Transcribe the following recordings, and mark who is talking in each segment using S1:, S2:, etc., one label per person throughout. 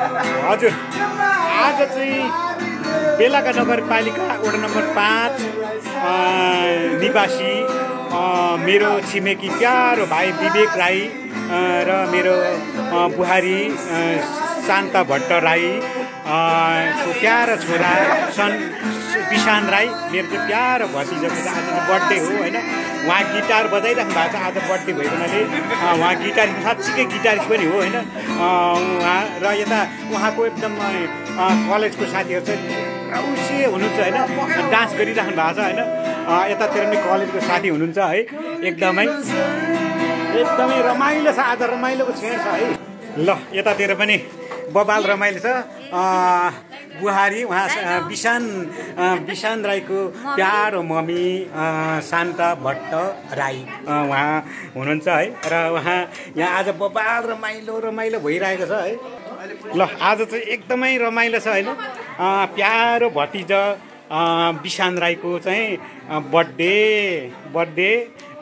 S1: हजुर आज चाहिँ बेलाका नगरपालिका वडा नम्बर 5 निवासी मेरो छिमेकी प्यारो भाइ विवेक राई र मेरो बुहारी शान्ता भट्ट राई को प्यारो छोरा विशान राई मेरो चाहिँ प्यारो भतिजाको आज बर्थडे हो होइन। उहाँ गिटार बजाइराख्नु भएको छ आज बर्थडे भएको हुनाले उहाँ गिटार साँच्चीकै गिटारिस्ट पनि हो होइन। उहाँ र यता उहाँको एकदम कलेजको साथीहरू चाहिँ औसे हुनुहुन्छ होइन, डान्स गरिराख्नु भएको छ होइन। यतातिर पनि कलेजको साथी हुनुहुन्छ है। एकदमै रमाइलो छ आज, रमाइलोको छेड छ है। ल यतातिर पनि बबाल रमाइलो छ। बुहारी उहाँ विशान राईको प्यारो मम्मी शान्ता भट्ट राई उहाँ हुनुहुन्छ है। र उहाँ यहाँ आज बबाल रमाइलो भइरहेको छ है। ल आज चाहिँ एकदमै रमाइलो छ होइन। प्यारो भतिजा विशान राईको चाहिँ बर्थडे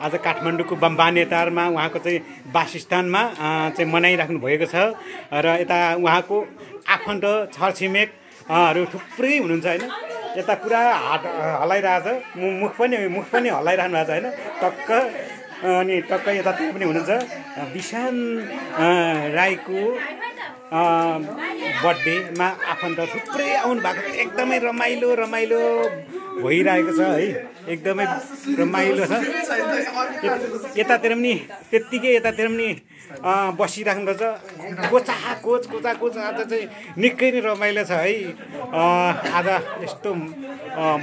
S1: आज काठमाडौँको बानेतारमा उहाँको चाहिँ वासस्थानमा चाहिँ मनाइराख्नु भएको छ। र यता उहाँको आफन्त छरछिमेकहरू थुप्रै हुनुहुन्छ होइन। यता पुरा हात हल्लाइरहेछ, मुख पनि हल्लाइरहनु भएको छ होइन टक्क। अनि टक्क यतातिर पनि हुनुहुन्छ विशान राईको बर्थडेमा आफन्त थुप्रै आउनु भएको छ। एकदमै रमाइलो भइरहेको छ है। एकदमै रमाइलो छ। यतातिर पनि त्यत्तिकै बसिराख्नु पर्छ। कोच आज चाहिँ निकै नै रमाइलो छ है। आज यस्तो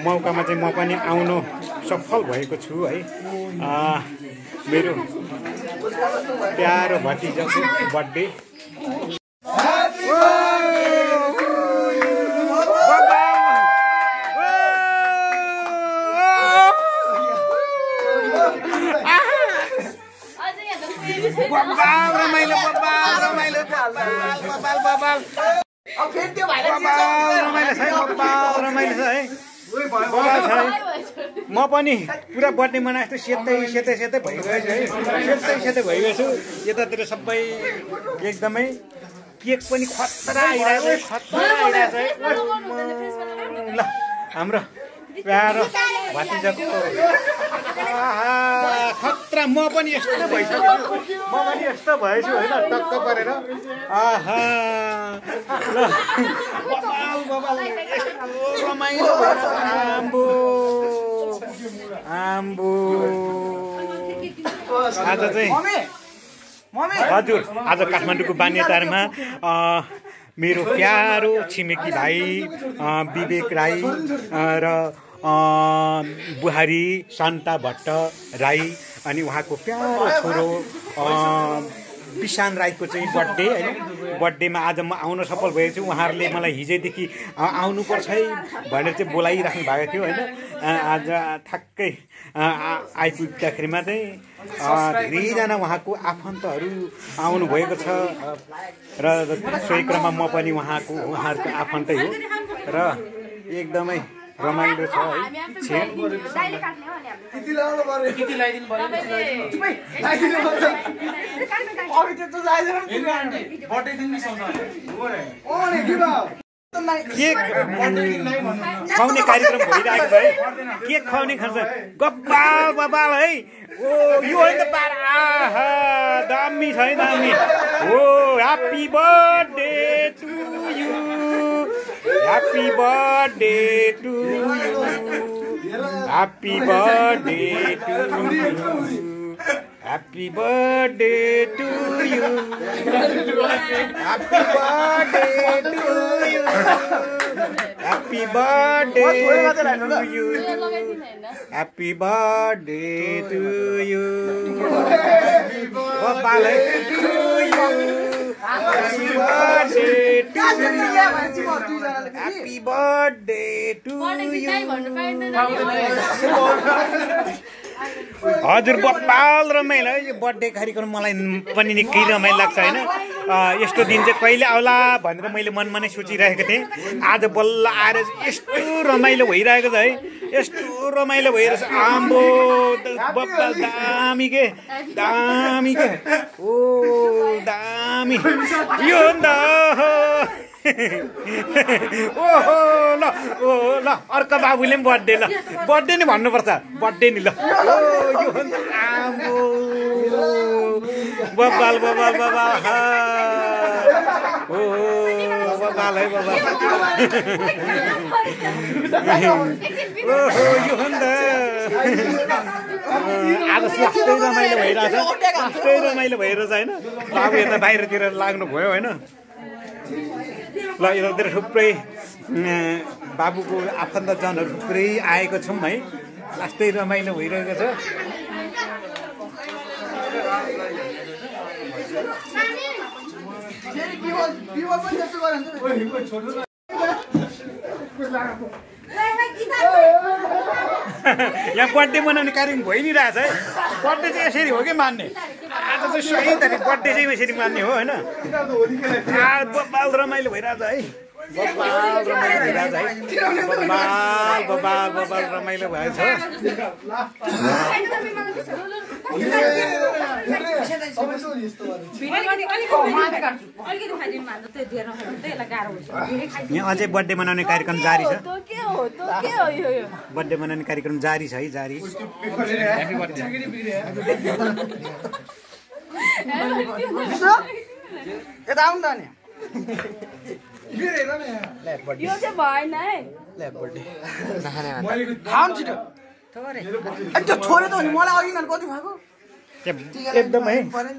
S1: मौकामा चाहिँ म पनि आउनु सफल भएको छु है। मेरो प्यारो भतिजाको बर्थडे। रमाइलो छ है। म पनि पुरा बर्थडे मनाएको सेतै भइगएछु है। यतातिर सबै एकदमै केक पनि खतरा आइरहेछ है। ल हाम्रो प्यारो भतिजाको खतरा। म पनि यस्तो भएछु होइन टक्क परेर। ल बबाल रमाइलो आम्बो आज चाहिँ हजुर आज काठमाडौँको बानेतारमा मेरो प्यारो छिमेकी भाइ विवेक राई र बुहारी शान्ता भट्ट राई अनि उहाँको प्यारो छोरो विशान राईको चाहिँ बर्थडे होइन। बर्थडेमा आज म आउन सफल भएको छु। उहाँहरूले मलाई हिजैदेखि आउनुपर्छ है भनेर चाहिँ बोलाइराख्नु भएको थियो होइन। आज ठ्याक्कै आइपुग्दाखेरिमा चाहिँ धेरैजना उहाँको आफन्तहरू आउनुभएको छ र सोही क्रममा म पनि उहाँहरूको आफन्तै हो र एकदमै रमाइलो छ है। केक खुवाउने कार्यक्रम भइरहेको छ है। केक खुवाउने खर्च बबाल है। ओ यो होइन त दामी छ है दामी। ओ happy birthday to you, happy birthday to you, happy birthday to you, happy birthday to you, happy birthday to you, happy birthday to you, happy birthday to you, बबाल to you, happy birthday to you, happy birthday to you. हजुर बबाल रमाइलो है यो birthday कार्यक्रम। मलाई पनि निकै रमाइलो लाग्छ होइन। यस्तो दिन चाहिँ कहिले आउला भनेर मैले मनमा नै सोचिरहेको थिएँ। आज बल्ल आएर यस्तो रमाइलो भइरहेको छ है। यस्तो रमाइलो भइरहेछ। आम्बो बबाल दामी के ओ दामी यो हो नि त। ओहो ल ओ ल अर्को बाबुले पनि बर्थडे ल बर्थडे नि भन्नुपर्छ बर्थडे नि ल यो आम्बो बबाल बबाल बबाल ओ बबाल है बबाल ओहो यो भन्दा आज सस्तै रमाइलो भइरहेछ सस्तै रमाइलो भइरहेछ होइन बाबु यता बाहिरतिर लाग्नु भयो होइन ल यतातिर थुप्रै बाबुको आफन्तजनहरू थुप्रै आएको छौँ है सस्तै रमाइलो भइरहेको छ यहाँ बर्थडे मनाउने कार्यक्रम भइ नै रहेछ है बर्थडे चाहिँ यसरी हो कि मान्ने आज चाहिँ सही तरिक बर्थडे चाहिँ यसरी मान्ने हो होइन बबाल रमाइलो भइरहेछ है बबाल रमाइलो भइरहेछ है बबाल बबाल बबाल रमाइलो भएछ यहाँ अझै बर्थडे मनाउने कार्यक्रम जारी छ बर्थडे मनाउने कार्यक्रम जारी छ है जारी
S2: यो चाहिँ भएन है
S3: छोरे त मलाई अघि कति भएको
S1: एकदम है
S2: मैले